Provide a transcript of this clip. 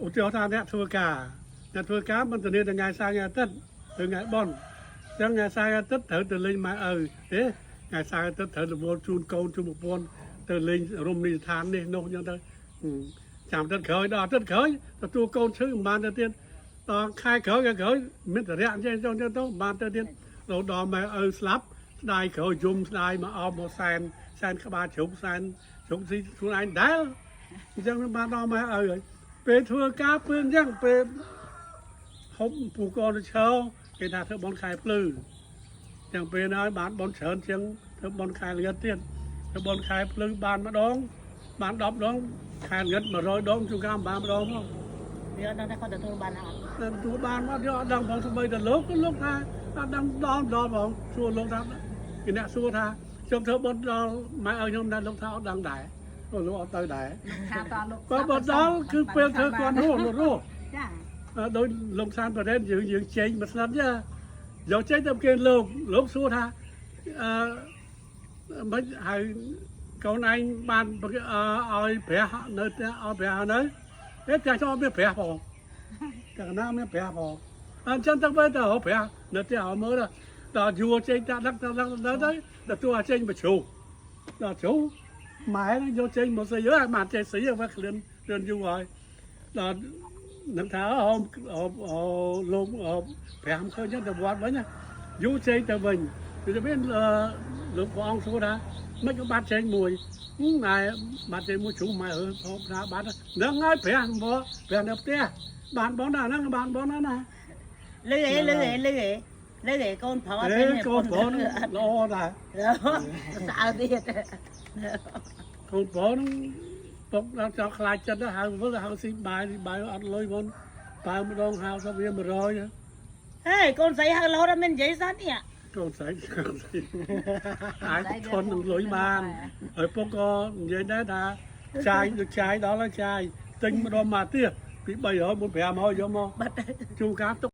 ឧទាហរណ៍ថាអ្នកធ្វើការមិនទៅថ្ងៃសៅរ៍ថ្ងៃអាទិត្យទៅថ្ងៃបុណ្យអញ្ចឹងថ្ងៃសៅរ៍អាទិត្យត្រូវទៅលេងម៉ែឪទេថ្ងៃសៅរ៍អាទិត្យត្រូវរវល់ជូនកូនជូនប្រពន្ធទៅលេងរមណីយដ្ឋាននេះនោះអញ្ចឹងទៅចាំអាទិត្យក្រោយដល់អាទិត្យក្រោយទទួលកូនឈឺមិនបានទៅទៀតដល់ខែក្រោយមានតរៈអញ្ចឹងទៅមិនបានទៅទៀតដល់ម៉ែឪស្លាប់ស្ដាយក្រោយយំស្ដាយមកអបមកសែនក្បាលជ្រុកសែនជ្រុកស៊ីខ្លួនឯងដែលអញ្ចឹងបានដល់ម៉ែឪហើយពេលធ្វើការពេលអញ្ចឹងពេលហុំពូកូនទៅឈើគេថាធ្វើបនខែភ្លឺអញ្ចឹងពេលហើយបានបនច្រើនជាងធ្វើបនខែល្ងាចទៀតធ្វើបនខែភ្លឺបានម្ដងបាន10ដងខែល្ងាច100ដងជួនកាលបានម្ដងផងវាអត់ដឹងថាគាត់ទៅធ្វើបានអត់ធ្វើបានមកយកអត់ដឹងផងស្បីតែលោកថាអត់ដឹងដល់ផងសួរលោកថាគេអ្នកសួរថាខ្ញុំធ្វើបនដល់ម៉ែឲ្យខ្ញុំដែរលោកថាអត់ដឹងដែរលោកអត់ទៅដែរថាតលោកបើដល់គឺពេលធ្វើគាត់រស់ចាដោយលោកសានប្រេតយើងចេញមួយស្និតយកចេញទៅគេលោកសួរថាមិនហើយកូនឯងបានឲ្យព្រះនៅផ្ទះឲ្យព្រះនៅតែចាស់ចូលមានព្រះផងកាលណាមានព្រះផងអញ្ចឹងទៅទៅព្រះនៅផ្ទះឲ្យមើលដល់យួរចេញដាក់ទៅទទួលចេញមកជ្រូកដល់ជ្រូកម៉ែយកចេញមកស្អីហើយបានចេញស្អីវាក្លៀនយូរហើយដល់នឹងថាលោកប្រាំឃើញទៅវត្តវិញយូរចេញទៅវិញគឺទៅមានលោកព្រះអង្គសួរថាមិនក៏បាត់ចេញមួយណែបាត់ចេញមួយជ្រុំម៉ែផងថាបាត់នឹងហើយប្រាំមកប្រាំនៅផ្ទះបានបងណាហ្នឹងបានបងណាលឺកូនប្រុសអត់កូនប្រុសល្អដែរស្អើទៀតកូនប្រុសពុកដល់ចង់ខ្លាចចិត្តហៅមើលហៅស៊ីបាយអត់លុយបងបើម្ដងហៅទៅវា100ហេកូនស្រីហៅរហូតអត់មាននិយាយសោះនេះកូនស្រីអាចធន់នឹងលុយបានហើយពុកក៏និយាយដែរថាចាយដល់ហើយចាយទិញម្ដងមកទៀតពី300 400 500យកមកជួនកាលទុក